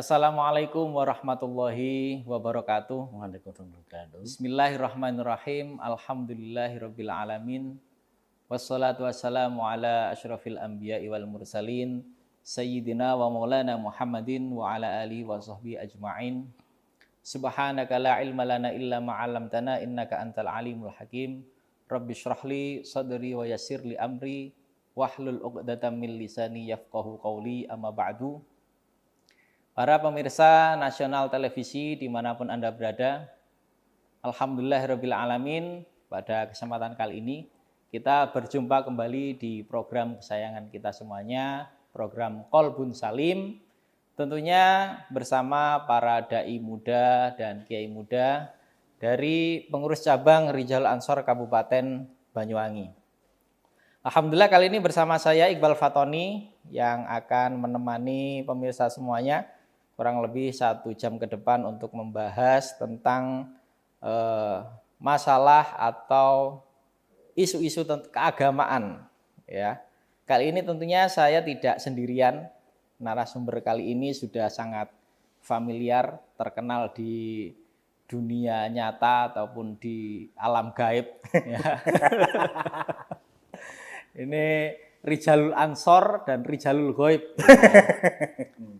Assalamualaikum warahmatullahi wabarakatuh. Waalaikumsalam. Bismillahirrahmanirrahim. Alhamdulillahirabbil alamin. Wassalatu wassalamu ala asyrafil anbiya'i wal mursalin sayyidina wa maulana Muhammadin wa ala alihi wa sahbihi ajma'in. Subhanaka la ilma lana illa ma 'allamtana innaka antal alimul hakim. Rabbi shrahli sadri wa yassirli amri wahlul 'uqdatam min lisani yafqahu qawli, amma ba'du. Para pemirsa nasional televisi dimanapun Anda berada, Alhamdulillahirabbil alamin, pada kesempatan kali ini kita berjumpa kembali di program kesayangan kita semuanya, program Qalbun Salim, tentunya bersama para dai muda dan kiai muda dari pengurus cabang Rijal Ansor Kabupaten Banyuwangi. Alhamdulillah kali ini bersama saya Iqbal Fatoni yang akan menemani pemirsa semuanya kurang lebih 1 jam ke depan untuk membahas tentang masalah atau isu-isu keagamaan. Ya. Kali ini tentunya saya tidak sendirian. Narasumber kali ini sudah sangat familiar, terkenal di dunia nyata ataupun di alam gaib. Ya. Ini Rijalul Ansor dan Rijalul Ghaib.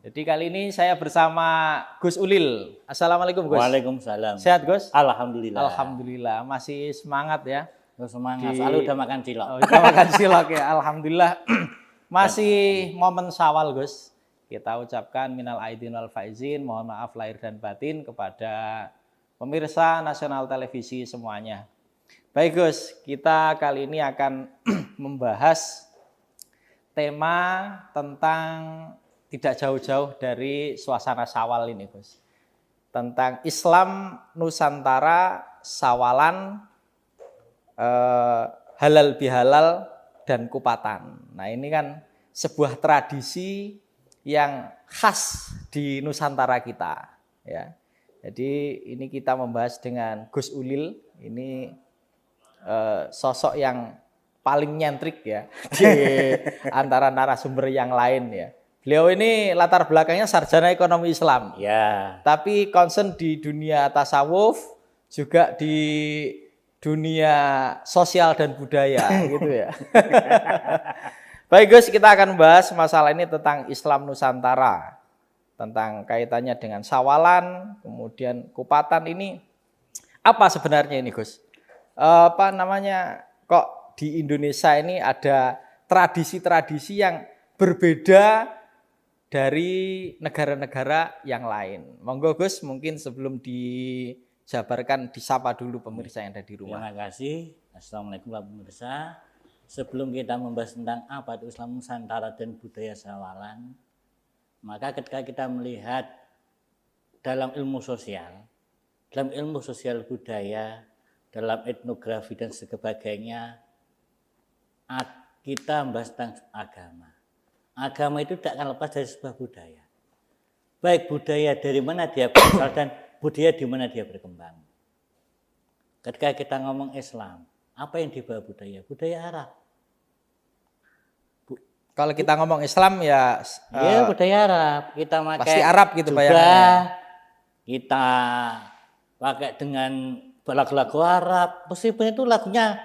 Jadi kali ini saya bersama Gus Ulil. Assalamualaikum Gus. Waalaikumsalam. Sehat Gus? Alhamdulillah. Alhamdulillah. Masih semangat ya? Semangat. Selalu udah makan cilok. Oh, udah makan cilok ya. Alhamdulillah. Masih momen Syawal Gus. Kita ucapkan minal aidin wal faizin, mohon maaf lahir dan batin kepada pemirsa nasional televisi semuanya. Baik Gus, kita kali ini akan membahas tema tentang tidak jauh-jauh dari suasana Syawal ini Gus. Tentang Islam Nusantara, Syawalan, halal bihalal, dan kupatan. Nah ini kan sebuah tradisi yang khas di Nusantara kita. Ya. Jadi ini kita membahas dengan Gus Ulil, ini sosok yang paling nyentrik ya di antara narasumber yang lain ya. Beliau ini latar belakangnya sarjana ekonomi Islam. Ya. Tapi concern di dunia tasawuf, juga di dunia sosial dan budaya gitu ya. Baik Gus, kita akan bahas masalah ini tentang Islam Nusantara. Tentang kaitannya dengan Syawalan, kemudian kupatan ini apa sebenarnya ini Gus? Kok di Indonesia ini ada tradisi-tradisi yang berbeda dari negara-negara yang lain. Monggo Gus, mungkin sebelum dijabarkan disapa dulu pemirsa yang ada di rumah. Terima kasih. Assalamualaikum warahmatullahi wabarakatuh. Sebelum kita membahas tentang apa itu Islam Nusantara dan budaya Syawalan, maka ketika kita melihat dalam ilmu sosial budaya, dalam etnografi dan sebagainya, kita membahas tentang agama. Agama itu tidak akan lepas dari sebuah budaya. Baik budaya dari mana dia berasal dan budaya di mana dia berkembang. Ketika kita ngomong Islam, apa yang dibawa budaya? Budaya Arab. Kalau kita ngomong Islam ya budaya Arab. Kita pakai pasti Arab gitu bayangannya. Kita pakai dengan lagu-lagu Arab, meskipun itu lagunya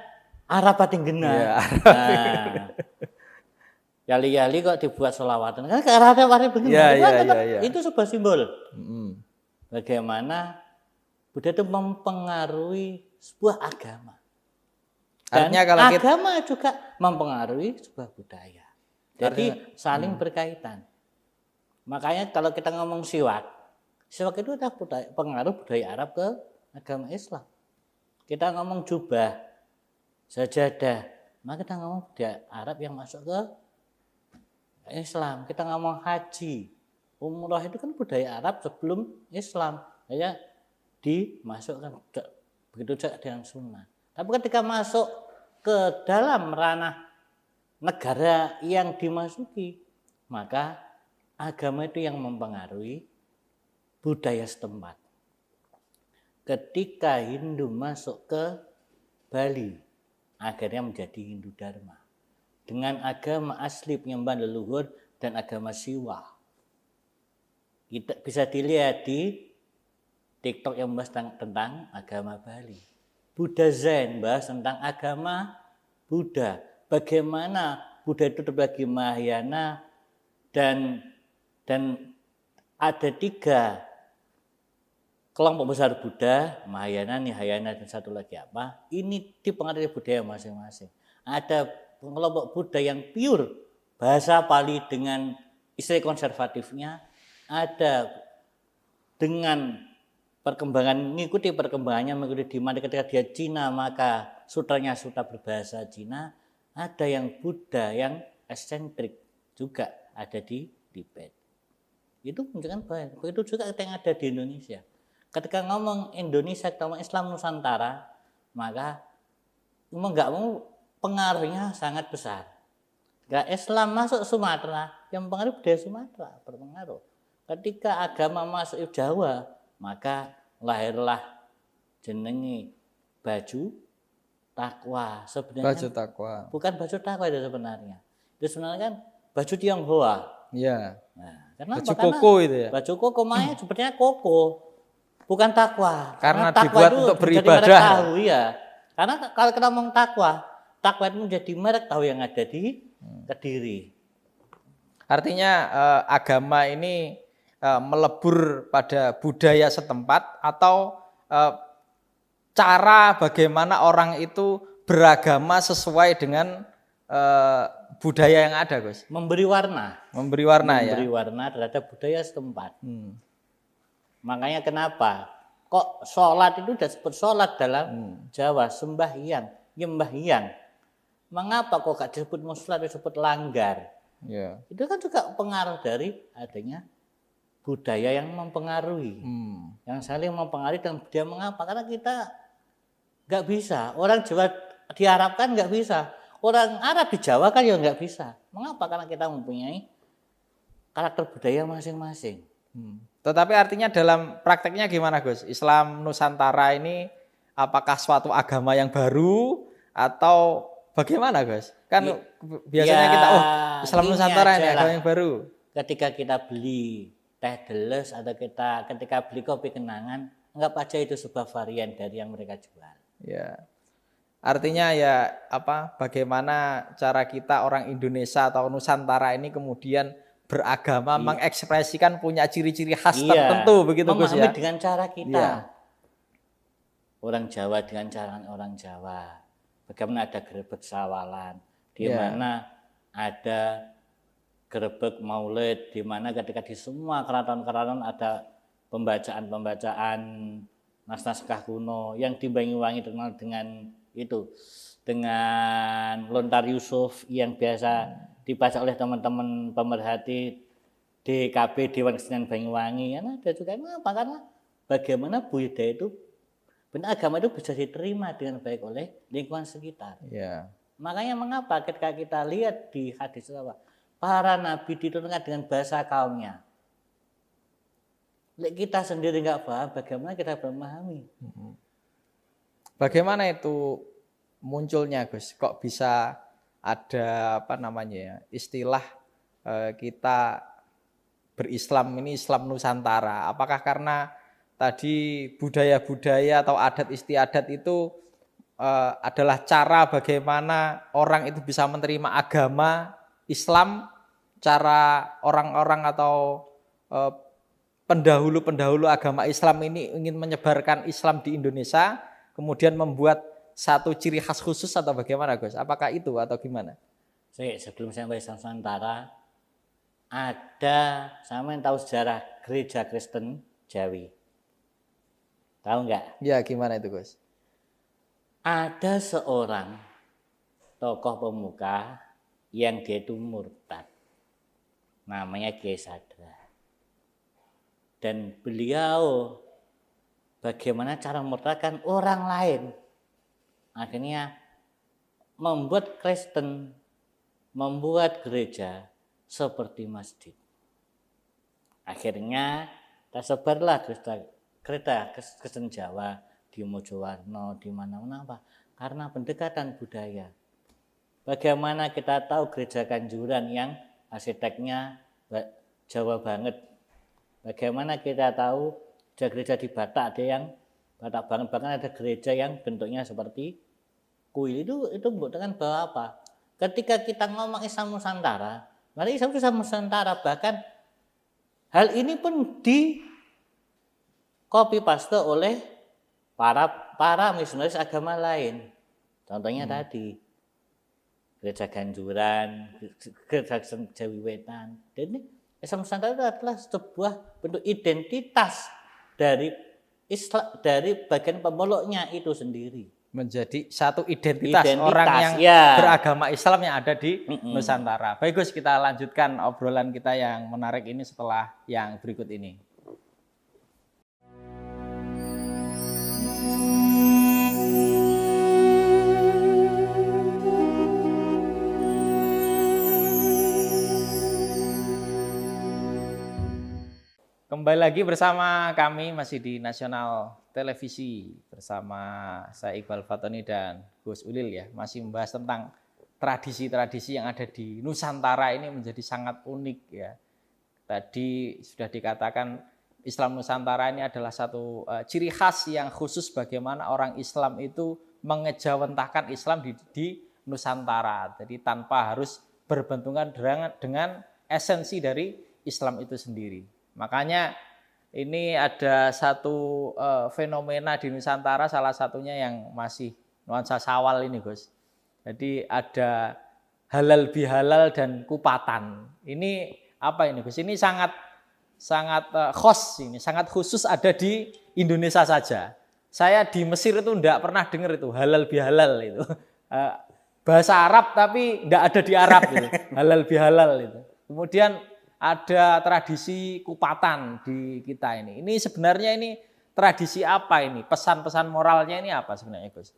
Arab pating genah. Ya, nah, kali-kali kok dibuat sholawatan, kan ke Arab genah. Itu sebuah simbol. Bagaimana budaya itu mempengaruhi sebuah agama. Dan agama juga mempengaruhi sebuah budaya. Jadi saling berkaitan. Makanya kalau kita ngomong siwak itu adalah pengaruh budaya Arab ke agama Islam. Kita ngomong jubah, sajadah, maka kita ngomong budaya Arab yang masuk ke Islam. Kita ngomong haji, umroh itu kan budaya Arab sebelum Islam. Ya, dimasukkan begitu juga dengan sunnah. Tapi ketika masuk ke dalam ranah negara yang dimasuki, maka agama itu yang mempengaruhi budaya setempat. Ketika Hindu masuk ke Bali, akhirnya menjadi Hindu Dharma. Dengan agama asli penyembahan leluhur dan agama Siwa. Kita bisa dilihat di TikTok yang membahas tentang agama Bali. Buddha Zen bahas tentang agama Buddha. Bagaimana Buddha itu terbagi Mahayana dan ada 3 kelompok besar Buddha, Mahayana, Nihayana, dan satu lagi apa? Ini dipengaruhi budaya masing-masing. Ada kelompok Buddha yang pure bahasa Pali dengan istilah konservatifnya, ada dengan mengikuti perkembangannya, mengikuti di mana ketika dia Cina maka sutranya sutra berbahasa Cina, ada yang Buddha yang eksentrik juga ada di Tibet. Itu menunjukkan bahwa itu juga yang ada di Indonesia. Ketika ngomong Indonesia, kita ngomong Islam Nusantara, maka mau nggak mau pengaruhnya sangat besar. Ketika Islam masuk Sumatera, yang mempengaruhi budaya Sumatera berpengaruh. Ketika agama masuk Jawa, maka lahirlah jenenge baju takwa. Sebenarnya Baju takwa. bukan baju takwa itu sebenarnya. Itu sebenarnya kan baju Tionghoa. Iya. Nah, karena Baju koko itu ya. Baju koko makanya sebenarnya koko, bukan takwa. Karena takwa dibuat itu untuk menjadi beribadah. merek tahu ya. Karena kalau kita ngomong takwa itu menjadi merek tahu yang ada di Kediri. Artinya agama ini melebur pada budaya setempat atau cara bagaimana orang itu beragama sesuai dengan budaya yang ada, Gus. Memberi warna. Memberi warna ya. Memberi warna terhadap budaya setempat. Makanya kenapa kok sholat itu sudah disebut sholat dalam Jawa, sembahyang, nyembahyang. Mengapa kok gak disebut muslat, disebut langgar? Ya. Itu kan juga pengaruh dari adanya budaya yang mempengaruhi, yang saling mempengaruhi dan dia mengapa? Karena kita nggak bisa, orang Jawa diharapkan nggak bisa, orang Arab di Jawa kan ya nggak bisa. Mengapa? Karena kita mempunyai karakter budaya masing-masing. Tetapi artinya dalam prakteknya gimana, Gus? Islam Nusantara ini apakah suatu agama yang baru atau bagaimana, Gus? Kan biasanya kita Islam Nusantara ini agama yang baru. Ketika kita beli teh deles atau ketika beli kopi kenangan, anggap aja itu sebuah varian dari yang mereka jual. Ya. Artinya ya bagaimana cara kita orang Indonesia atau Nusantara ini kemudian beragama mengekspresikan punya ciri-ciri khas tertentu begitu, Gus ya. Memahami dengan cara kita. Orang Jawa dengan cara orang Jawa. Bagaimana ada gerebek sawalan, di mana ada gerebek maulid, di mana ketika di semua keraton-keraton ada pembacaan-pembacaan naskah kuno yang di Banyuwangi terkenal dengan itu, dengan Lontar Yusuf yang biasa dibaca oleh teman-teman pemerhati DKB Dewan Kesenian Banyuwangi. Karena ada juga apa? Karena bagaimana budaya itu, benar agama itu bisa diterima dengan baik oleh lingkungan sekitar. Makanya mengapa ketika kita lihat di hadis apa? Para nabi diturunkan dengan bahasa kaumnya. Kita sendiri nggak paham, bagaimana kita memahami? Bagaimana itu munculnya, Gus? Kok bisa ada istilah kita berislam ini Islam Nusantara? Apakah karena tadi budaya-budaya atau adat istiadat itu adalah cara bagaimana orang itu bisa menerima agama Islam, cara orang-orang atau pendahulu-pendahulu agama Islam ini ingin menyebarkan Islam di Indonesia, kemudian membuat satu ciri khas khusus atau bagaimana, Gus? Apakah itu atau gimana? Sebelum saya bahas Islam Nusantara, sama yang tahu sejarah gereja Kristen Jawi. Tahu nggak? Ya, gimana itu, Gus? Ada seorang tokoh pemuka yang dia itu murtad, namanya Kiai Sadra. Dan beliau bagaimana cara memurtadkan orang lain, akhirnya membuat Kristen, membuat gereja seperti masjid. Akhirnya tersebarlah kereta Kristen Jawa di Mojowarno, di mana-mana. Apa? Karena pendekatan budaya. Bagaimana kita tahu gereja Kanjuran yang arsiteknya Jawa banget. Bagaimana kita tahu gereja di Batak ada yang Batak banget, bahkan ada gereja yang bentuknya seperti kuil. Itu membuktikan bahwa apa? Ketika kita ngomong Islam Nusantara, mari Islam Nusantara, bahkan hal ini pun di copy paste oleh para misionaris agama lain. Contohnya tadi gereja Ganjuran, gereja Jawi Wetan. Dan ini Islam Nusantara itu adalah sebuah bentuk identitas dari Islam, dari bagian pemeluknya itu sendiri. Menjadi satu identitas orang yang beragama Islam yang ada di Nusantara. Baik Gus, kita lanjutkan obrolan kita yang menarik ini setelah yang berikut ini. Kembali lagi bersama kami masih di Nasional Televisi bersama saya Iqbal Fatoni dan Gus Ulil ya, masih membahas tentang tradisi-tradisi yang ada di Nusantara ini menjadi sangat unik ya. Tadi sudah dikatakan Islam Nusantara ini adalah satu ciri khas yang khusus bagaimana orang Islam itu mengejawantahkan Islam di Nusantara. Jadi tanpa harus berbenturan dengan esensi dari Islam itu sendiri. Makanya ini ada satu fenomena di Nusantara, salah satunya yang masih nuansa Syawal ini Gus. Jadi ada halal bihalal dan kupatan. Ini apa ini Gus? Ini sangat khos, ini sangat khusus ada di Indonesia saja. Saya di Mesir itu enggak pernah dengar itu halal bihalal itu. Bahasa Arab tapi enggak ada di Arab itu. Halal bihalal itu. Kemudian ada tradisi kupatan di kita ini. Ini sebenarnya ini tradisi apa ini? Pesan-pesan moralnya ini apa sebenarnya Gus?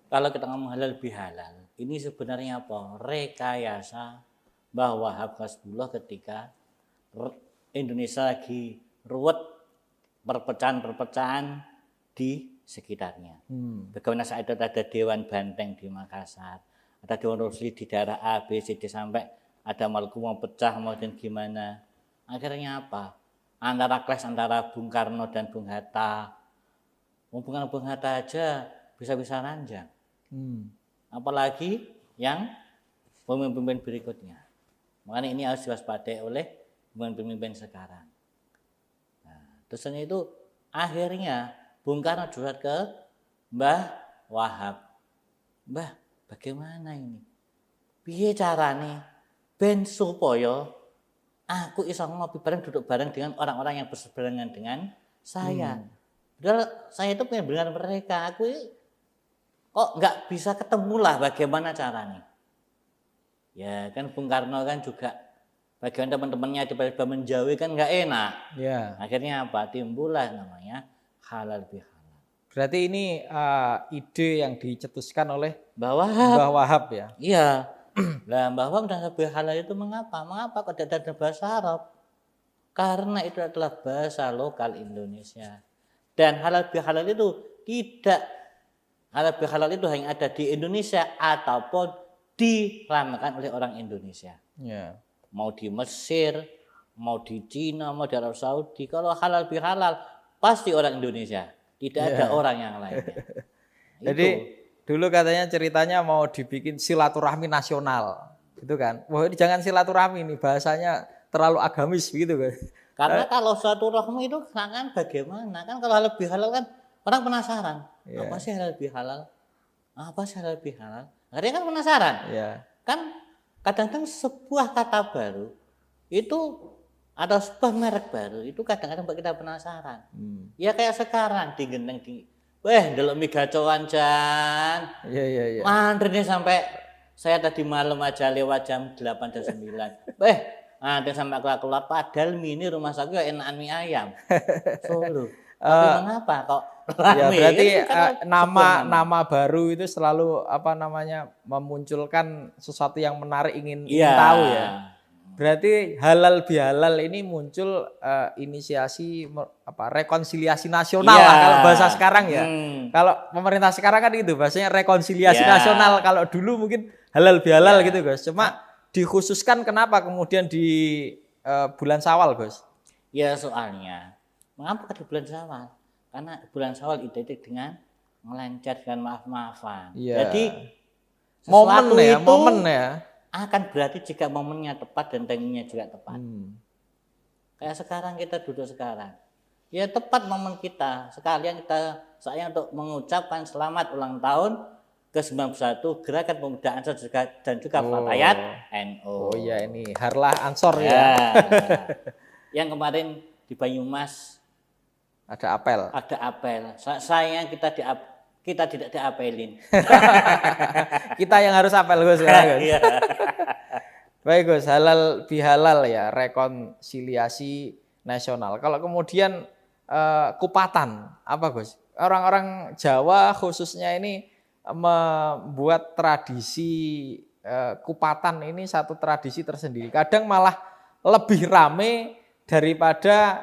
Kalau kita ngomong halal bihalal, ini sebenarnya apa? Rekayasa bahwa Habsburg ketika Indonesia lagi ruwet perpecahan di sekitarnya. Bagaimana saat itu ada Dewan Banteng di Makassar, ada Dewan Rusli di daerah A, B, C, D sampai ada Maluku mau pecah mau dan gimana. Akhirnya apa? Clash antara Bung Karno dan Bung Hatta. Hubungan Bung Hatta aja bisa-bisa ranjang. Apalagi yang pemimpin berikutnya. Makanya ini harus diwaspadai oleh pemimpin sekarang. Nah, terusnya itu akhirnya Bung Karno curhat ke Mbah Wahab. Mbah, bagaimana ini? Piye carane ben supaya aku iso ngopi bareng, duduk bareng dengan orang-orang yang berseberangan dengan saya. Padahal saya itu pengen dengan mereka, aku kok nggak bisa ketemu lah bagaimana caranya. Ya kan Bung Karno kan juga bagian teman-temannya tiba-tiba menjauhi kan nggak enak. Ya. Akhirnya apa? Timbullah namanya halal bihalal. Berarti ini ide yang dicetuskan oleh Mbah Wahab ya? Iya. Lah Mbah Wahab dan halal bihalal itu mengapa? Mengapa kok tidak ada bahasa Arab? Karena itu adalah bahasa lokal Indonesia. Dan halal bihalal itu halal bihalal itu hanya ada di Indonesia ataupun diramekan oleh orang Indonesia. Ya. Mau di Mesir, mau di Cina, mau di Arab Saudi. Kalau halal bihalal pasti orang Indonesia. Tidak ada orang yang lainnya. Jadi dulu katanya ceritanya mau dibikin silaturahmi nasional, gitu kan? Wah ini jangan silaturahmi ini bahasanya terlalu agamis gitu kan? Karena kalau silaturahmi itu kan bagaimana? Kan kalau halal bihalal kan orang penasaran. Apa sih halal bihalal? Apa sih halal bihalal? Akhirnya kan penasaran. Kan kadang-kadang sebuah kata baru itu atau sebuah merek baru itu kadang-kadang buat kita penasaran. Ya kayak sekarang di Gendeng di delok mie gacoan Jan. Iya. Mantrine sampai saya tadi malam aja lewat jam 8 dan 9. Ada sampai keluar padahal mie ini rumah saya enakan mie ayam. Solo. Tapi mengapa kok rame? Ya berarti nama baru itu selalu memunculkan sesuatu yang menarik ingin tahu ya. Berarti halal bihalal ini muncul inisiasi rekonsiliasi nasional lah kalau bahasa sekarang ya. Kalau pemerintah sekarang kan itu bahasanya rekonsiliasi nasional. Kalau dulu mungkin halal bihalal gitu Gus. Cuma dikhususkan kenapa kemudian di bulan Syawal Gus? Ya soalnya, mengapa di bulan Syawal? Karena bulan Syawal identik dengan melancar dan maaf-maafan. Iya. Jadi Momen sesuatu ya, itu momen ya. akan berarti jika momennya tepat dan timingnya juga tepat. Kayak sekarang kita duduk sekarang. Ya tepat momen kita. Sekalian saya untuk mengucapkan selamat ulang tahun ke-91 Gerakan Pemuda Ansor dan juga Fatayat NU. Oh iya, ini Harlah Ansor Ya. ya. Yang kemarin di Banyumas Ada apel. ada apel. Sayang kita tidak diapelin. Kita yang harus apel Gus sekarang, Gus. Iya. Baik Gus, halal bihalal ya, rekonsiliasi nasional. Kalau kemudian kupatan, apa Gus? Orang-orang Jawa khususnya ini membuat tradisi kupatan ini satu tradisi tersendiri. Kadang malah lebih rame daripada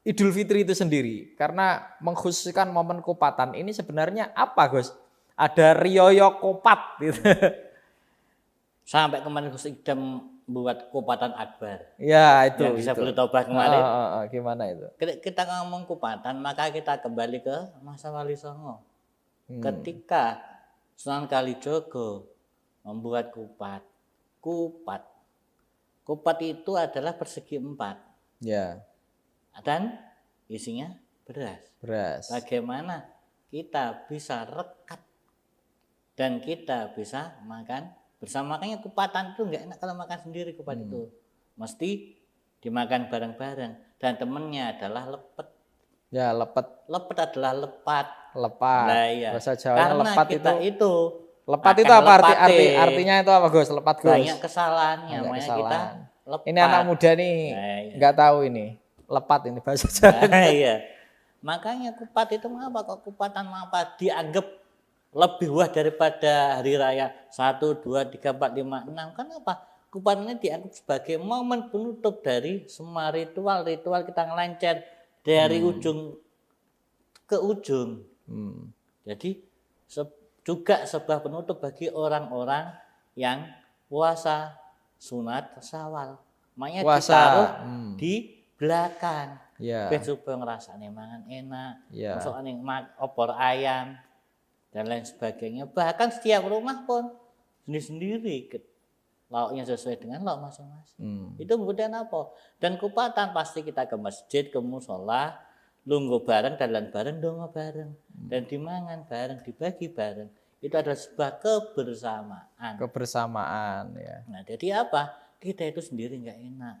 Idul Fitri itu sendiri. Karena mengkhususkan momen kupatan ini sebenarnya apa Gus? Ada riyoyo kupat gitu. Sampai kemarin Gus Idam buat kupatan akbar. Ya itu. Yang bisa itu. bertobat kemarin. Gimana itu? Kita ngomong kupatan, maka kita kembali ke masa Wali Songo. Ketika Sunan Kalijogo membuat kupat. Kupat itu adalah persegi 4. Ya. Dan isinya beras. Bagaimana kita bisa rekat dan kita bisa makan bersama. Makanya kupatan itu enggak enak kalau makan sendiri kupat itu. Mesti dimakan bareng-bareng. Dan temennya adalah lepet. Ya, lepet. Lepet adalah lepat. Nah, iya. Bahasa Jawa Karena lepat kita itu lepat itu apa artinya itu apa Gus? Lepat Gus. Banyak kesalahannya, makanya kita lepat. Ini anak muda nih nggak tahu ini. Lepat ini bahasa Jawa. Iya. Makanya kupat itu mengapa kok kupatan mengapa dianggap lebih wah daripada hari raya 1, 2, 3, 4, 5, 6. Kenapa? Kupatan ini dianggap sebagai momen penutup dari semua ritual kita ngelancar dari ujung ke ujung. Jadi juga sebuah penutup bagi orang-orang yang puasa sunat Syawal. Makanya ditaruh di belakang. Ya. Ben supaya ngrasane mangan enak. Ya. Masukane opor ayam dan lain sebagainya. Bahkan setiap rumah pun sendiri-sendiri lauknya sesuai dengan lauk masing-masing. Itu kemudian apa? Dan kupatan pasti kita ke masjid, ke musola, lungguh bareng, dalan bareng, donga bareng, dan dimangan bareng, dibagi bareng. Itu adalah sebuah kebersamaan ya. Nah, jadi apa? Kita itu sendiri nggak enak.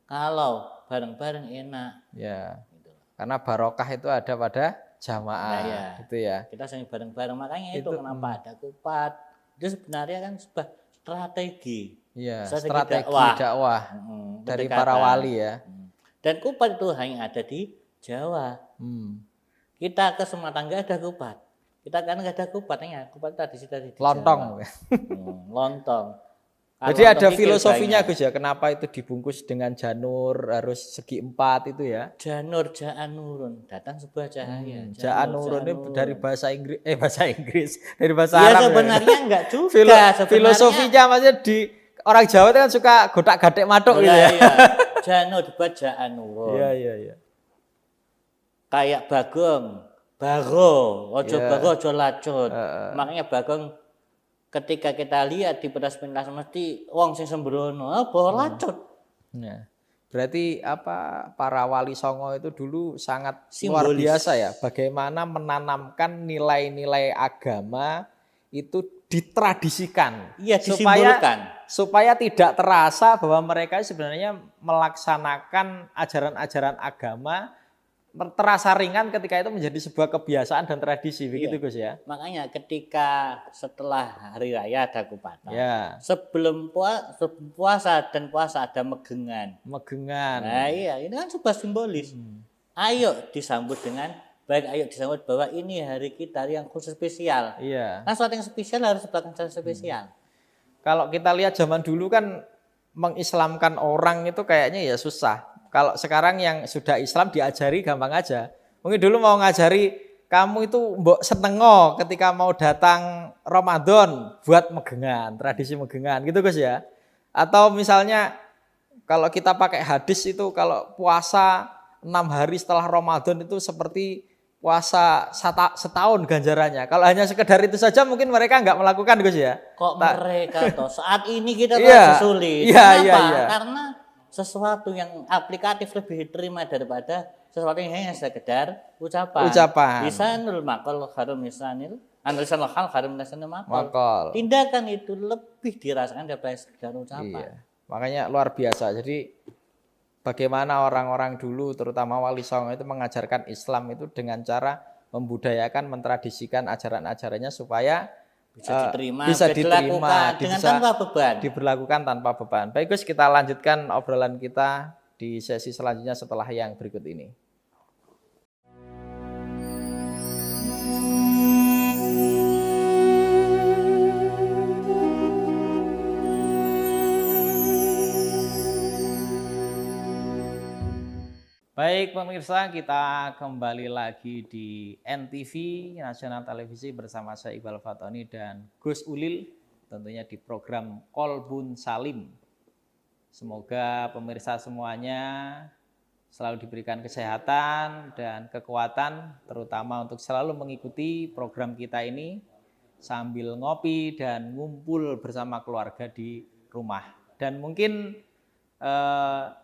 Kalau bareng-bareng enak. Ya. Gitu. Karena barokah itu ada pada jamaah. Nah, ya. Itu ya. Kita sering bareng-bareng, makanya itu kenapa ada kupat. Itu sebenarnya kan sebuah strategi. Iya, strategi dakwah dari para wali ya. Dan kupat itu hanya ada di Jawa. Kita ke Sumatera nggak ada kupat. Kita kan nggak ada kupatnya. Kupat tradisi dari lontong. Lontong. Jadi ada filosofinya Gus ya. Kenapa itu dibungkus dengan janur harus segi 4 itu ya? Janur ja'anurun, datang sebuah cahaya. Ja'anurun ini dari bahasa Inggris, dari bahasa ya, Arab. Sebenarnya enggak juga. Filosofinya maksudnya di orang Jawa itu kan suka godak-gadek matuk gitu ya. Iya. Janur dibuat ja'anurun. Iya. Kayak bagong, ojo bagong, ojo lacut. Makanya bagong ketika kita lihat di pentas-pentas mesti wong sing sembrono, lacut. Nah, berarti para wali songo itu dulu sangat simbolis. Luar biasa ya. Bagaimana menanamkan nilai-nilai agama itu ditradisikan. Iya, disimbolkan. Supaya tidak terasa bahwa mereka sebenarnya melaksanakan ajaran-ajaran agama terasa ringan ketika itu menjadi sebuah kebiasaan dan tradisi, begitu Gus ya. Makanya ketika setelah hari raya ada kupatan, sebelum puasa dan puasa ada megengan. Nah iya, ini kan sebuah simbolis. Ayo disambut dengan baik, ayo disambut bahwa ini hari kita, hari yang khusus spesial. Iya. Nah, sesuatu yang spesial harus dilakukan secara spesial. Kalau kita lihat zaman dulu kan mengislamkan orang itu kayaknya ya susah. Kalau sekarang yang sudah Islam diajari gampang aja. Mungkin dulu mau ngajari kamu itu mbok senengo ketika mau datang Ramadan buat megengan, tradisi megengan gitu Gus ya. Atau misalnya kalau kita pakai hadis itu kalau puasa 6 hari setelah Ramadan itu seperti puasa setahun ganjarannya. Kalau hanya sekedar itu saja mungkin mereka nggak melakukan Gus ya. Kok mereka toh saat ini kita Iya, masih sulit. iya, Kenapa? iya. Karena sesuatu yang aplikatif lebih diterima daripada sesuatu yang hanya sekedar ucapan. Lisanul maqal harum lisanil, lisanul hal harum lisanul maqal. Tindakan itu lebih dirasakan daripada sekedar ucapan. Iya. Makanya luar biasa. Jadi bagaimana orang-orang dulu terutama Wali Songo itu mengajarkan Islam itu dengan cara membudayakan, mentradisikan ajaran-ajarannya supaya bisa diterima, dengan tanpa beban. Diberlakukan tanpa beban. Baik Gus, kita lanjutkan obrolan kita di sesi selanjutnya setelah yang berikut ini. Baik pemirsa, kita kembali lagi di NTV Nasional Televisi bersama saya Iqbal Fatoni dan Gus Ulil, tentunya di program Kolbun Salim. Semoga pemirsa semuanya selalu diberikan kesehatan dan kekuatan, terutama untuk selalu mengikuti program kita ini sambil ngopi dan ngumpul bersama keluarga di rumah. Dan mungkin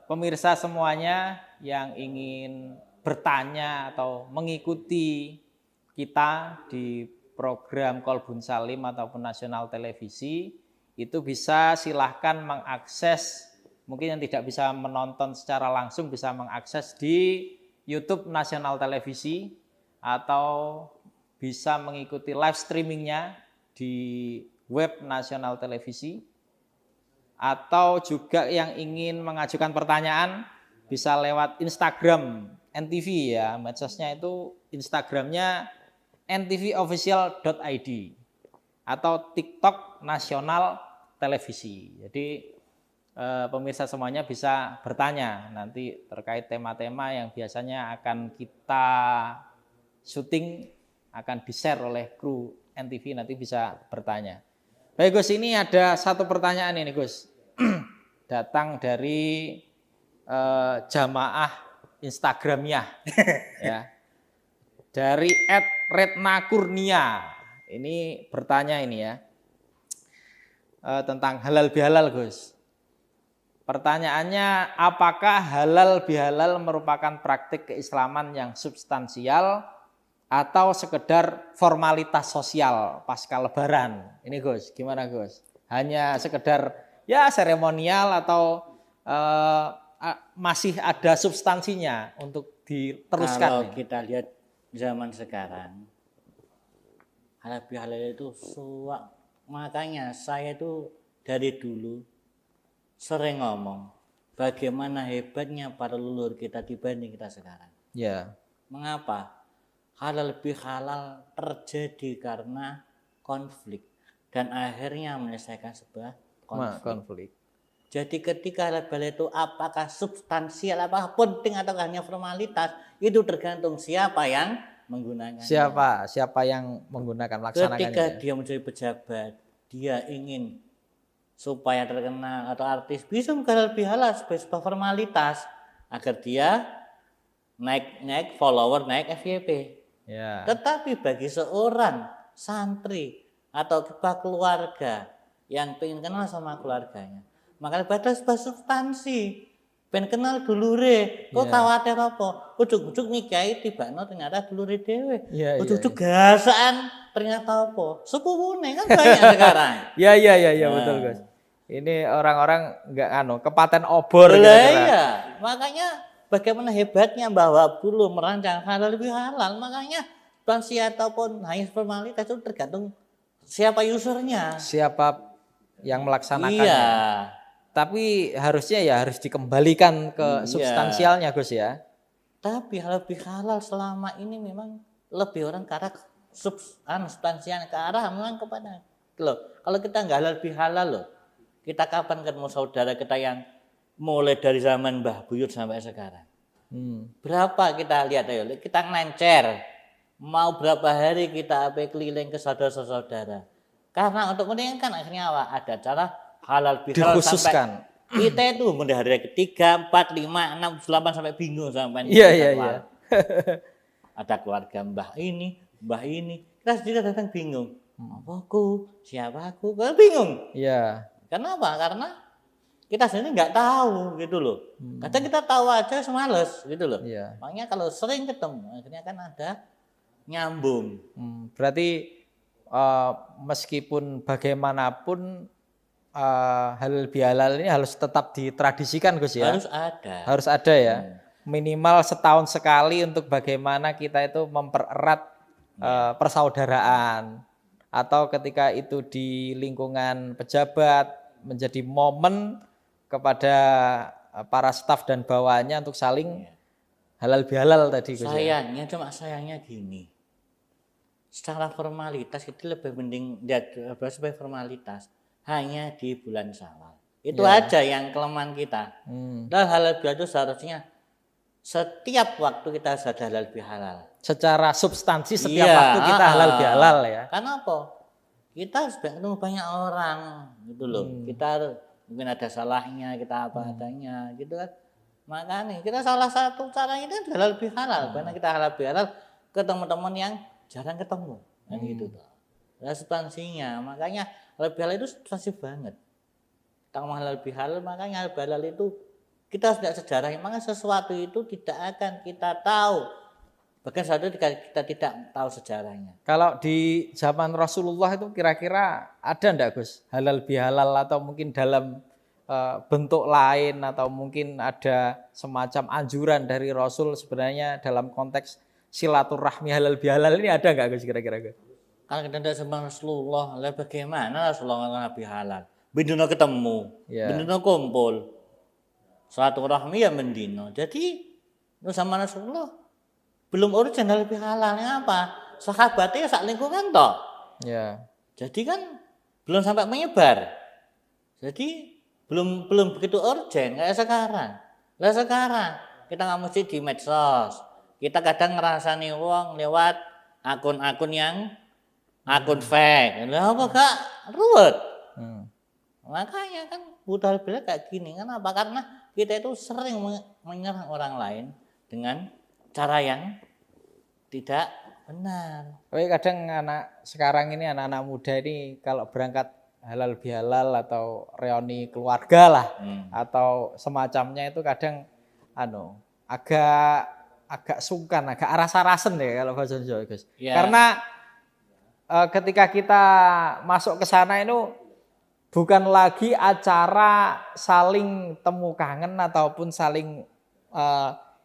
pemirsa semuanya yang ingin bertanya atau mengikuti kita di program Kolbun Salim ataupun Nasional Televisi itu bisa silahkan mengakses, mungkin yang tidak bisa menonton secara langsung bisa mengakses di YouTube Nasional Televisi atau bisa mengikuti live streamingnya di web Nasional Televisi. Atau juga yang ingin mengajukan pertanyaan bisa lewat Instagram NTV ya, medsosnya itu Instagramnya ntvofficial.id atau TikTok Nasional Televisi. Jadi pemirsa semuanya bisa bertanya nanti terkait tema-tema yang biasanya akan kita syuting, akan di-share oleh kru NTV, nanti bisa bertanya. Baik Gus, ini ada satu pertanyaan ini Gus, datang dari jamaah Instagramnya, ya, dari @retnakurnia. Ini bertanya ini ya, tentang halal bihalal Gus. Pertanyaannya, apakah halal bihalal merupakan praktik keislaman yang substansial atau sekedar formalitas sosial pasca lebaran? Ini Gus, gimana Gus? Hanya sekedar ya seremonial atau masih ada substansinya untuk diteruskan? Kalau kita lihat zaman sekarang, halal bihalal itu suak. Makanya saya itu dari dulu sering ngomong bagaimana hebatnya para leluhur kita dibanding kita sekarang. Ya. Mengapa? Halal bihalal terjadi karena konflik dan akhirnya menyelesaikan sebuah konflik. Jadi ketika halal bihalal itu apakah substansial, apakah penting atau hanya formalitas, itu tergantung siapa yang menggunakannya. Siapa yang menggunakan, melaksanakannya. Ketika dia menjadi pejabat, dia ingin supaya terkenal atau artis, bisa halal bihalal sebagai sebuah formalitas agar dia naik follower, naik FYP. Ya. Tetapi bagi seorang santri atau keluarga yang pengen kenal sama keluarganya, maka batas substansi. Ben kenal dulure, kok khawatir apa? Ujuk-ujuk nikahi tibakno ternyata dulure dhewe. Ujuk-ujuk gasaan ternyata apa? Sepupune kan banyak sekarang. Iya betul Gus. Ini orang-orang enggak kepaten obor gitu. Iya, makanya bagaimana hebatnya bahwa dulu merancang halal bihalal, makanya substansi ataupun hanya formalitas itu tergantung siapa usernya. Siapa yang melaksanakannya. Iya. Tapi harusnya ya harus dikembalikan ke substansialnya Gus ya. Tapi halal bihalal selama ini memang lebih orang ke arah substansialnya, ke arah memang kepada loh. Kalau kita nggak halal bihalal loh, kita kapan ketemu saudara kita yang mulai dari zaman Mbah Buyut sampai sekarang? Berapa kita lihat ayo, kita ngelencer, mau berapa hari kita keliling ke saudara-saudara. Karena untuk meningkatkan akhirnya apa? Ada cara halal bihalal dikhususkan. Kita itu mulai hari ketiga, 4, 5, 6, 8 sampai bingung sampai Iya. Ada keluarga mbah ini. Kita sendiri kadang bingung. Apa aku? Siapa aku? Kita bingung. Iya. Kenapa? Karena kita sendiri nggak tahu gitu loh. Kadang kita tahu aja semales gitu loh. Iya. Makanya kalau sering ketemu akhirnya kan ada nyambung. Berarti meskipun bagaimanapun halal bihalal ini harus tetap ditradisikan Gus ya. Harus ada ya. Minimal setahun sekali untuk bagaimana kita itu mempererat persaudaraan, atau ketika itu di lingkungan pejabat menjadi momen kepada para staf dan bawahannya untuk saling halal bihalal tadi Gus. Sayangnya gini. Secara formalitas itu lebih mending sebagai formalitas hanya di bulan Syawal. Itu aja yang kelemahan kita. Dan halal bihalal itu seharusnya setiap waktu kita harus ada halal bihalal. Secara substansi setiap waktu kita halal bihalal ya. Karena apa? Kita harus ketemu banyak orang gitu loh. Kita mungkin ada salahnya, kita apa adanya gitu kan. Makanya kita salah satu caranya itu halal bihalal. Karena kita halal bihalal ke teman-teman yang jarang ketemu kan gitu tuh. Nah, substansinya makanya halal bihalal itu substansi banget. Kita ngomong halal bihalal, makanya halal bihalal itu kita harus lihat sejarahnya. Makanya sesuatu itu tidak akan kita tahu bahkan satu kita tidak tahu sejarahnya. Kalau di zaman Rasulullah itu kira-kira ada enggak Gus halal bihalal, atau mungkin dalam bentuk lain, atau mungkin ada semacam anjuran dari Rasul sebenarnya dalam konteks silaturahmi halal bihalal ini ada enggak Gus kira-kira Gus? Kalau kita tidak sama Rasulullah, bagaimana Rasulullah halal bihalal? Bendino ketemu, bendino kumpul, silaturahmi ya bendino. Jadi sama Rasulullah belum urgen halal bihalalnya apa? Sahabatnya sak lingkungan toh. Ya. Jadi kan belum sampai menyebar. Jadi belum begitu urgen kayak sekarang. Lah sekarang kita nggak mesti di medsos. Kita kadang ngerasani wong lewat akun-akun yang akun fake. Lah apa gak ruwet? Makanya kan budal bila kayak gini. Kenapa? Karena kita itu sering menyerang orang lain dengan cara yang tidak benar. Tapi kadang sekarang ini anak-anak muda ini kalau berangkat halal bihalal atau reuni keluarga lah atau semacamnya itu kadang agak sungkan, agak aras-arasen ya kalau bahasa Jawa Gus. Ya. Karena ketika kita masuk ke sana itu bukan lagi acara saling temu kangen ataupun saling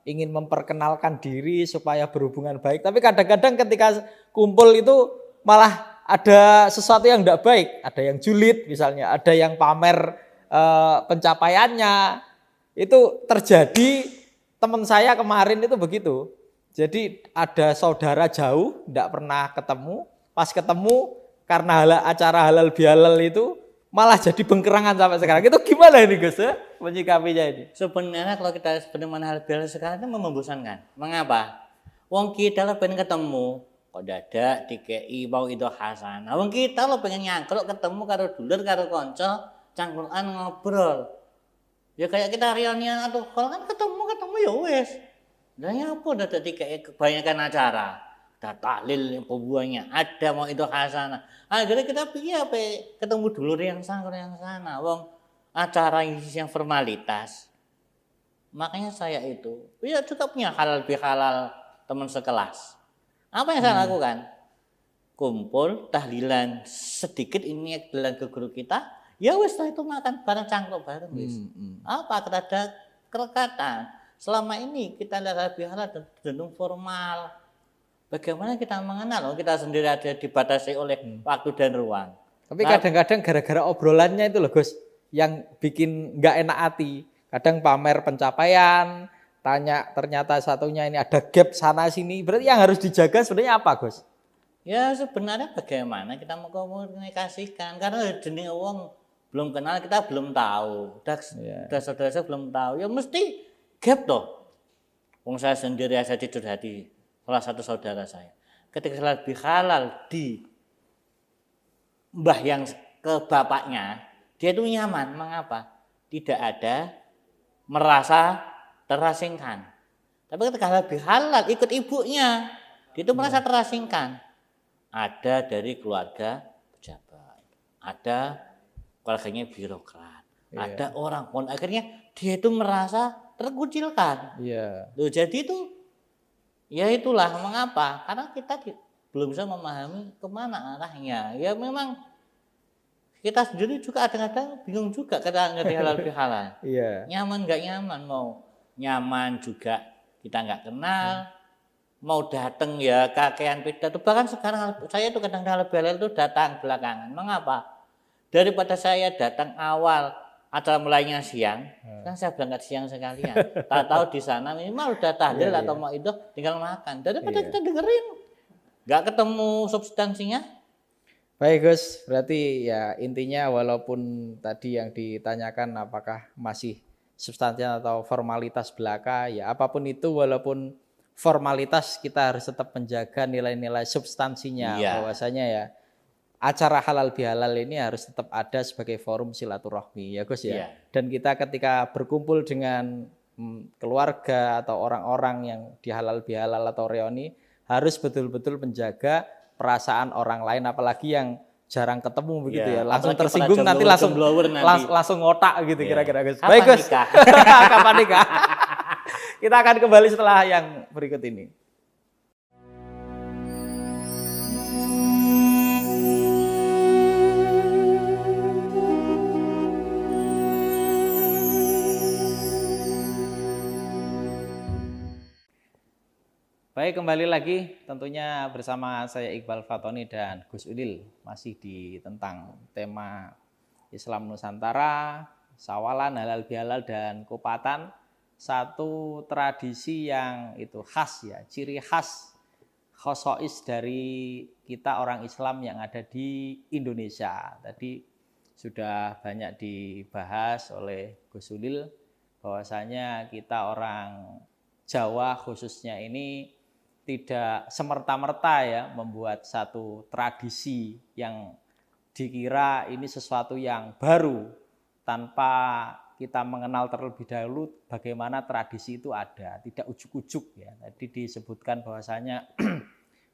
ingin memperkenalkan diri supaya berhubungan baik. Tapi kadang-kadang ketika kumpul itu malah ada sesuatu yang tidak baik. Ada yang julid misalnya, ada yang pamer pencapaiannya. Itu terjadi, teman saya kemarin itu begitu. Jadi ada saudara jauh, tidak pernah ketemu. Pas ketemu karena acara halal bihalal itu malah jadi bengkerangan sampai sekarang. Itu gimana ini Gus menyikapinya ini? Sebenarnya kalau kita seperti mana halal bihalal sekarang itu membosankan. Mengapa? Wong kita lo pengen ketemu, kok dadak dikei mau itu hasanah. Wong kita lo pengen nyangkruk ketemu karo dulur karo konco, cangkruan ngobrol. Ya kayak kita reunian atau kalau kan ketemu ya wes. Dan ya apa dadak dikei kebanyakan acara. Ada tahlil pembuahnya, ada mau itu hasanah. Akhirnya kita pilih apa? Ketemu dulur yang sana. Wong acara yang formalitas. Makanya saya itu, ya juga punya halal bihalal teman sekelas. Apa yang saya lakukan? Kumpul tahlilan sedikit ini tahlilan ke guru kita. Ya wes itu makan bareng cangkruk bareng wes. Apa ada kerekatan? Selama ini kita lihat halal bihalal cenderung formal. Bagaimana kita mengenal? Kita sendiri ada dibatasi oleh waktu dan ruang. Tapi kadang-kadang gara-gara obrolannya itu loh Gus, yang bikin nggak enak hati. Kadang pamer pencapaian, tanya ternyata satunya ini ada gap sana sini. Berarti yang harus dijaga sebenarnya apa Gus? Ya sebenarnya bagaimana kita mau komunikasikan. Karena jenis wong belum kenal, kita belum tahu. Udah saudara saya belum tahu. Ya mesti gap toh. Wong saya sendiri saya tidur hati. Salah satu saudara saya, ketika halal bihalal di mbah yang ke bapaknya, dia itu nyaman. Mengapa? tidak ada merasa terasingkan. Tapi ketika halal bihalal ikut ibunya, dia itu merasa terasingkan. Ada dari keluarga pejabat, ada keluarganya birokrat, ada orang pun akhirnya dia itu merasa terkucilkan. Loh, jadi itu ya itulah mengapa, karena kita belum bisa memahami kemana arahnya. Ya memang kita sendiri juga kadang-kadang bingung juga ketika ngerti halal bihalal. Nyaman nggak nyaman, mau nyaman juga kita nggak kenal, mau datang ya kakean pidato. Bahkan sekarang saya itu kadang-kadang halal bihalal itu datang belakangan. Mengapa? Daripada saya datang awal acara mulainya siang, kan saya berangkat siang sekalian. Tak tahu di sana minimal udah tahlil atau mau itu tinggal makan. Daripada kita dengerin, nggak ketemu substansinya. Baik Gus, berarti ya intinya walaupun tadi yang ditanyakan apakah masih substansial atau formalitas belaka, ya apapun itu walaupun formalitas kita harus tetap menjaga nilai-nilai substansinya, bahwasanya ya acara halal bihalal ini harus tetap ada sebagai forum silaturahmi ya Gus ya. Dan kita ketika berkumpul dengan keluarga atau orang-orang yang di halal bihalal atau reuni harus betul-betul menjaga perasaan orang lain, apalagi yang jarang ketemu begitu ya, langsung tersinggung nanti langsung ngotak gitu kira-kira Gus. Baik Gus. Kapan nikah? Kita akan kembali setelah yang berikut ini. Baik, kembali lagi tentunya bersama saya Iqbal Fatoni dan Gus Udil, masih di tentang tema Islam Nusantara, sawalan, halal bihalal dan kupatan, satu tradisi yang itu khas ya, ciri khas khosois dari kita orang Islam yang ada di Indonesia. Tadi sudah banyak dibahas oleh Gus Udil bahwasanya kita orang Jawa khususnya ini tidak semerta-merta ya membuat satu tradisi yang dikira ini sesuatu yang baru tanpa kita mengenal terlebih dahulu bagaimana tradisi itu ada, tidak ujuk-ujuk ya. Tadi disebutkan bahwasanya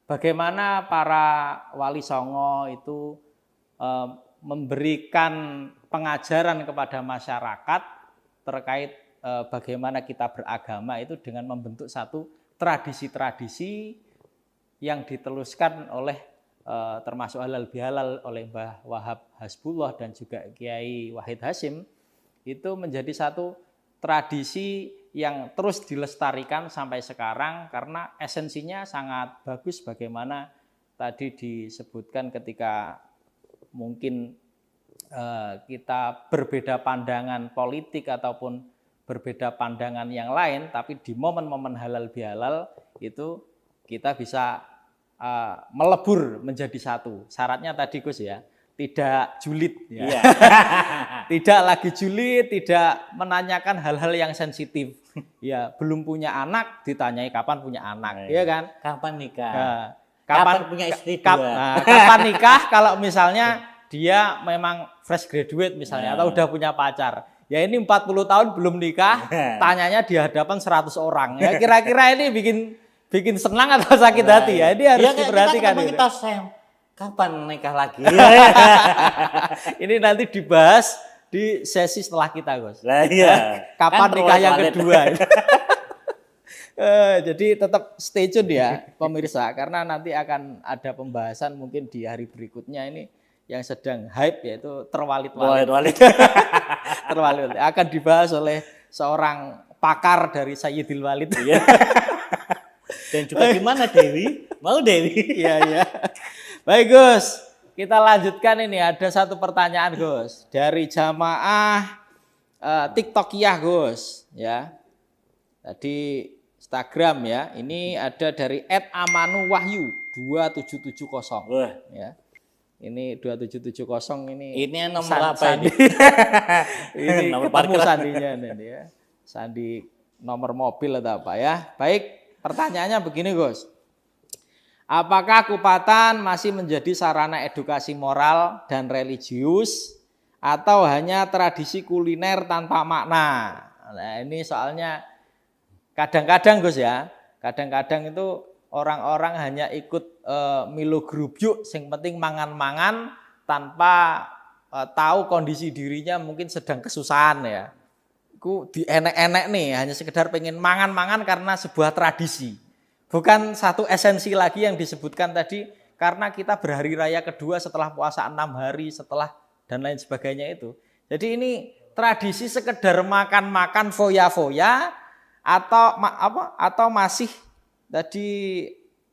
bagaimana para wali songo itu memberikan pengajaran kepada masyarakat terkait bagaimana kita beragama itu dengan membentuk satu tradisi-tradisi yang diteluskan oleh termasuk halal bihalal oleh Mbah Wahab Hasbullah dan juga Kiai Wahid Hasyim, itu menjadi satu tradisi yang terus dilestarikan sampai sekarang karena esensinya sangat bagus. Bagaimana tadi disebutkan ketika mungkin kita berbeda pandangan politik ataupun berbeda pandangan yang lain, tapi di momen-momen halal bihalal itu kita bisa melebur menjadi satu. Syaratnya tadi Gus ya, tidak julid ya. Tidak lagi julid, tidak menanyakan hal-hal yang sensitif. Ya, belum punya anak ditanyai kapan punya anak, ya kan? Kapan nikah? Nah, kapan punya istri dua? Kapan nikah kalau misalnya dia memang fresh graduate misalnya atau udah punya pacar. Ya ini 40 tahun belum nikah, tanyanya di hadapan 100 orang. Ya kira-kira ini bikin senang atau sakit hati ya? Ini harus diperhatikan. Kita kapan nikah lagi? Ini nanti dibahas di sesi setelah kita, Gus. Lah iya. Kapan nikah yang kedua? Jadi tetap stay tune ya pemirsa, karena nanti akan ada pembahasan mungkin di hari berikutnya ini yang sedang hype yaitu terwalit-walit. Terwalit akan dibahas oleh seorang pakar dari Sayyidil Walid. Dan juga gimana Dewi? Mau Dewi? Iya. Baik Gus, kita lanjutkan ini ada satu pertanyaan Gus dari jamaah TikTokiyah Gus ya. Tadi Instagram ya. Ini ada dari @amanuwahyu2770 ya. Ini 2770 ini. Ini nomor apa ini? Ini nomor ketemu sandinya ini ya. Sandi nomor mobil atau apa ya. Baik, pertanyaannya begini Gus. Apakah kupatan masih menjadi sarana edukasi moral dan religius atau hanya tradisi kuliner tanpa makna. Nah, ini soalnya kadang-kadang Gus ya, kadang-kadang itu orang-orang hanya ikut milu grubyuk, sing penting mangan-mangan tanpa tahu kondisi dirinya mungkin sedang kesusahan ya. Ku dienek-enek nih, hanya sekedar pengen mangan-mangan karena sebuah tradisi. Bukan satu esensi lagi yang disebutkan tadi, karena kita berhari raya kedua setelah puasa 6 hari, setelah dan lain sebagainya itu. Jadi ini tradisi sekedar makan-makan foya-foya atau masih tadi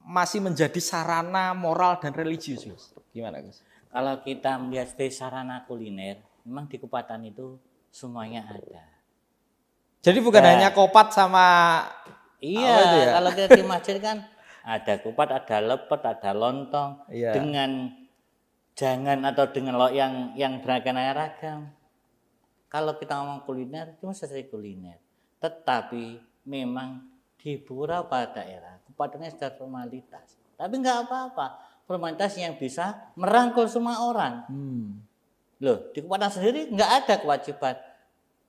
masih menjadi sarana moral dan religius, Gus. Gimana, Gus? Kalau kita melihat dari sarana kuliner, memang di Kupatan itu semuanya ada. Jadi bukan hanya kopat sama iya, apa itu ya? kalau kita di masjid kan ada kupat, ada lepet, ada lontong Iya. dengan jangan atau dengan lauk yang beraneka ragam. Kalau kita ngomong kuliner, cuma sesuai kuliner. Tetapi memang di beberapa daerah Kupatannya sudah formalitas. Tapi nggak apa-apa, formalitas yang bisa merangkul semua orang. Loh, di Kupatan sendiri nggak ada kewajiban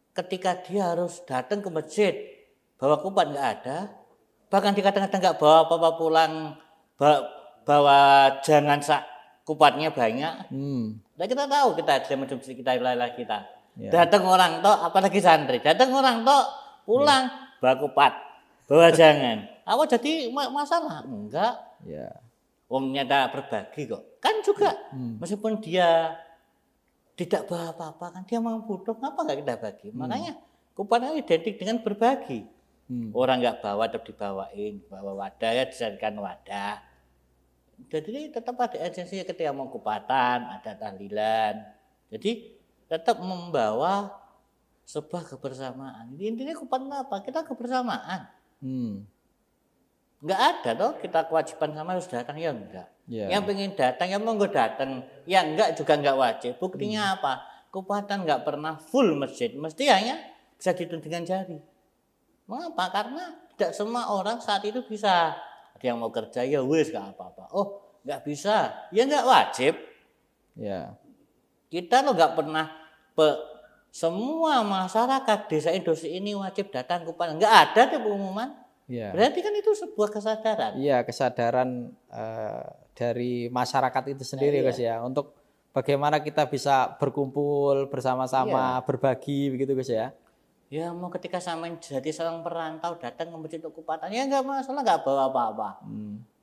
ketika dia harus datang ke masjid bawa kupat, nggak ada. Bahkan di kadang-kadang nggak bawa apa-apa pulang, bawa jangan kupatnya banyak. Nah, kita tahu kita ada masjid kita, wilayah kita. Datang orang tok, apalagi santri, datang orang tok pulang bawa kupat, bawa jangan. Apa jadi masalah? Enggak. Ya. Wong nyata berbagi kok. Kan juga meskipun dia tidak bawa apa-apa, kan dia mau butuh, ngapa nggak kita bagi? Makanya Kupatan identik dengan berbagi. Orang nggak bawa tetap dibawain, bawa wadah ya dijadikan wadah. Jadi tetap ada esensinya ketika mau Kupatan, ada tahlilan. Jadi tetap membawa sebuah kebersamaan. Intinya Kupatan apa? Kita kebersamaan. Nggak ada toh kita kewajiban sama harus datang, ya enggak. Yang pengen datang ya monggo datang, yang enggak juga enggak wajib. Buktinya apa? Kupatan enggak pernah full masjid, mesti hanya bisa dihitung dengan jari. Mengapa? Karena tidak semua orang saat itu bisa. Ada yang mau kerja ya wis enggak apa-apa. Oh, enggak bisa, ya enggak wajib. Ya. Kita lo enggak pernah semua masyarakat desa Indonesia ini wajib datang Kupatan. Enggak ada tuh pengumuman. Ya. Berarti kan itu sebuah kesadaran. Iya, kesadaran dari masyarakat itu sendiri, Gus ya, untuk bagaimana kita bisa berkumpul bersama-sama, berbagi begitu, Gus ya. Ya mau ketika sama jadi seorang perantau datang ke masjid Kupatan ya enggak masalah, enggak bawa apa-apa.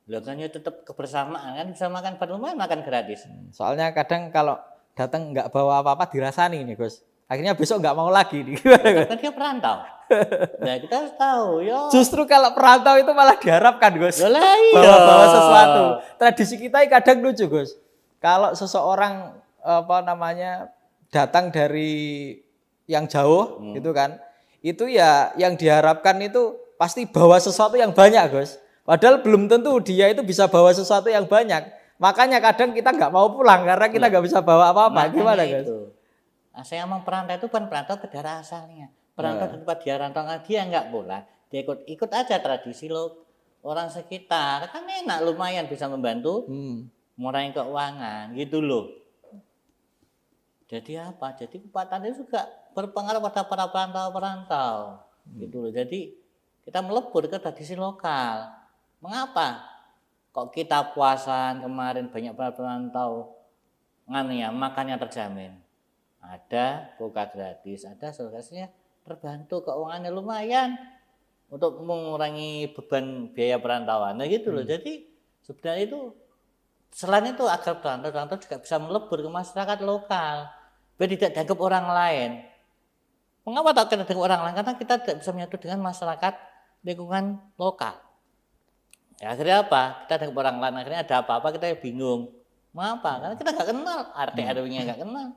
Loh kan ya tetap kebersamaan kan, bisa makan lumayan makan gratis. Soalnya kadang kalau datang enggak bawa apa-apa dirasani nih, Gus. Akhirnya besok enggak mau lagi nih. Kan dia perantau. Nah kita harus tahu ya. Justru kalau perantau itu malah diharapkan, Gus. Bawa sesuatu. Tradisi kita kadang lucu, Gus. Kalau seseorang datang dari yang jauh gitu kan, itu ya yang diharapkan itu pasti bawa sesuatu yang banyak, Gus. Padahal belum tentu dia itu bisa bawa sesuatu yang banyak. Makanya kadang kita nggak mau pulang karena kita nggak bisa bawa apa-apa. Gimana, Gus? Saya ngomong perantau itu bukan perantau ke daerah asalnya. Perantau di tempat dia rantau, dia nggak pulang. Dia ikut aja tradisi lo orang sekitar. Kan enak, lumayan bisa membantu mengurangi keuangan gitu loh. Jadi apa? Jadi Kupatan itu juga berpengaruh pada para perantau-perantau. Gitu loh. Jadi kita melebur ke tradisi lokal. Mengapa? Kok kita puasan kemarin banyak para perantau makannya terjamin. Ada buka gratis, ada sosialisasinya terbantu, keuangannya lumayan untuk mengurangi beban biaya perantauan. Nah gitu loh. Jadi sebenarnya itu selain itu agar perantau juga bisa melebur ke masyarakat lokal, biar tidak dianggap orang lain. Mengapa tak kita dianggap orang lain? Karena kita tidak bisa menyatu dengan masyarakat lingkungan lokal. Ya, akhirnya apa? Kita dianggap orang lain. Akhirnya ada apa-apa kita bingung. Mengapa? Karena kita nggak kenal RT RW-nya, nggak kenal.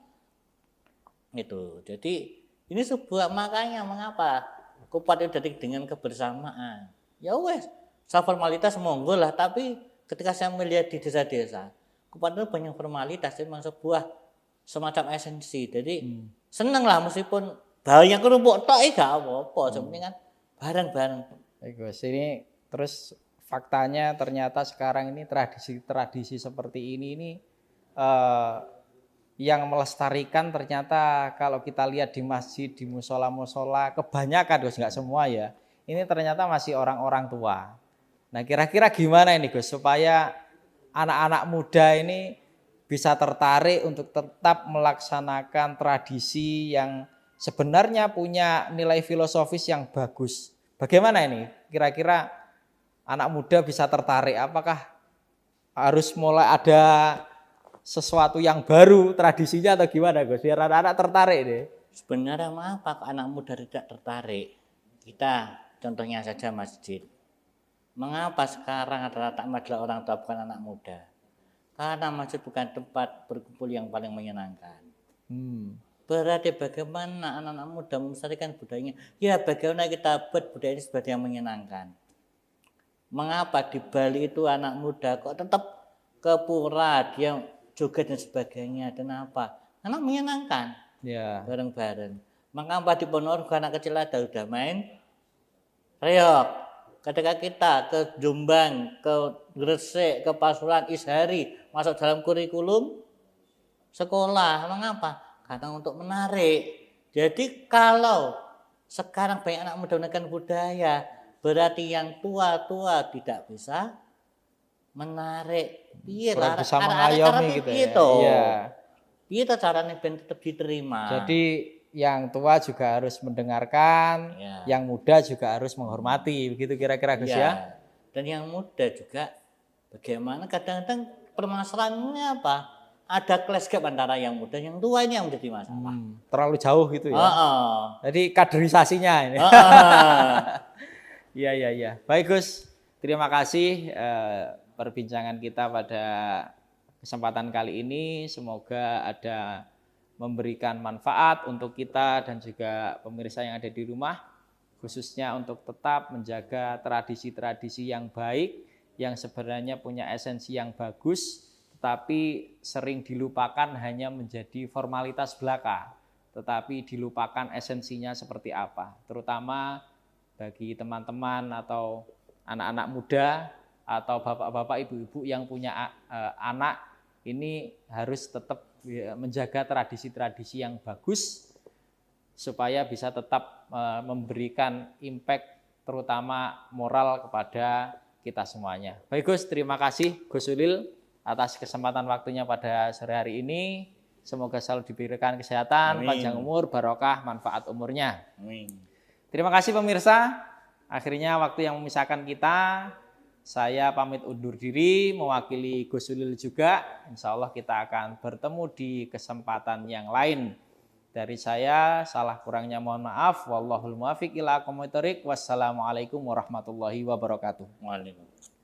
Itu. Jadi ini sebuah makanya mengapa Kupatan identik dengan kebersamaan. Ya wes, formalitas monggo lah, tapi ketika saya melihat di desa-desa, Kupatan itu banyak formalitas, itu memang sebuah semacam esensi. Jadi seneng lah meskipun banyak kerupuk tok gak apa-apa, sebenarnya kan bareng-bareng. Gus, ini terus faktanya ternyata sekarang ini tradisi-tradisi seperti ini yang melestarikan ternyata kalau kita lihat di masjid, di musola-musola, kebanyakan Gus, nggak semua ya, ini ternyata masih orang-orang tua. Nah kira-kira gimana ini Gus, supaya anak-anak muda ini bisa tertarik untuk tetap melaksanakan tradisi yang sebenarnya punya nilai filosofis yang bagus. Bagaimana ini? Kira-kira anak muda bisa tertarik? Apakah harus mulai ada sesuatu yang baru tradisinya atau gimana Gus? Biar anak-anak tertarik deh. Sebenarnya mengapa anak muda tidak tertarik? Kita contohnya saja masjid. Mengapa sekarang rata-rata adalah orang tua bukan anak muda? Karena masjid bukan tempat berkumpul yang paling menyenangkan. Berarti bagaimana anak-anak muda melestarikan budayanya? Ya bagaimana kita buat budaya ini sebagai yang menyenangkan. Mengapa di Bali itu anak muda kok tetap ke pura, dia joget dan sebagainya. Dan apa? Karena menyenangkan. Ya. Bareng-bareng. Mengapa di Ponorogo anak kecil ada udah main reok. Ketika kita ke Jombang, ke Gresik, ke Pasuruan, Ishari masuk dalam kurikulum sekolah. Mengapa? Karena untuk menarik. Jadi kalau sekarang banyak anak muda menggunakan budaya, berarti yang tua-tua tidak bisa menarik. Kurang bisa mengayomi gitu ya. Iya. Itu caranya tetap diterima. Jadi yang tua juga harus mendengarkan, yang muda juga harus menghormati, begitu kira-kira Gus ya. Dan yang muda juga bagaimana kadang-kadang permasalahannya apa? Ada clash gap antara yang muda yang tua ini yang menjadi masalah. Terlalu jauh gitu ya. Jadi kaderisasinya ini. Iya. Baik Gus, terima kasih perbincangan kita pada kesempatan kali ini. Semoga ada memberikan manfaat untuk kita dan juga pemirsa yang ada di rumah, khususnya untuk tetap menjaga tradisi-tradisi yang baik, yang sebenarnya punya esensi yang bagus, tetapi sering dilupakan hanya menjadi formalitas belaka, tetapi dilupakan esensinya seperti apa, terutama bagi teman-teman atau anak-anak muda atau bapak-bapak, ibu-ibu yang punya anak, ini harus tetap menjaga tradisi-tradisi yang bagus supaya bisa tetap memberikan impact terutama moral kepada kita semuanya. Baik Gus, terima kasih Gus Ulil atas kesempatan waktunya pada sore hari ini. Semoga selalu diberikan kesehatan, panjang umur, barokah, manfaat umurnya. Amin. Terima kasih pemirsa. Akhirnya waktu yang memisahkan kita. Saya pamit undur diri, mewakili Gus Ulil juga. Insya Allah kita akan bertemu di kesempatan yang lain. Dari saya, salah kurangnya mohon maaf. Wallahul muwaffiq ila aqwamit thoriq. Wassalamualaikum warahmatullahi wabarakatuh. Waalaikumsalam.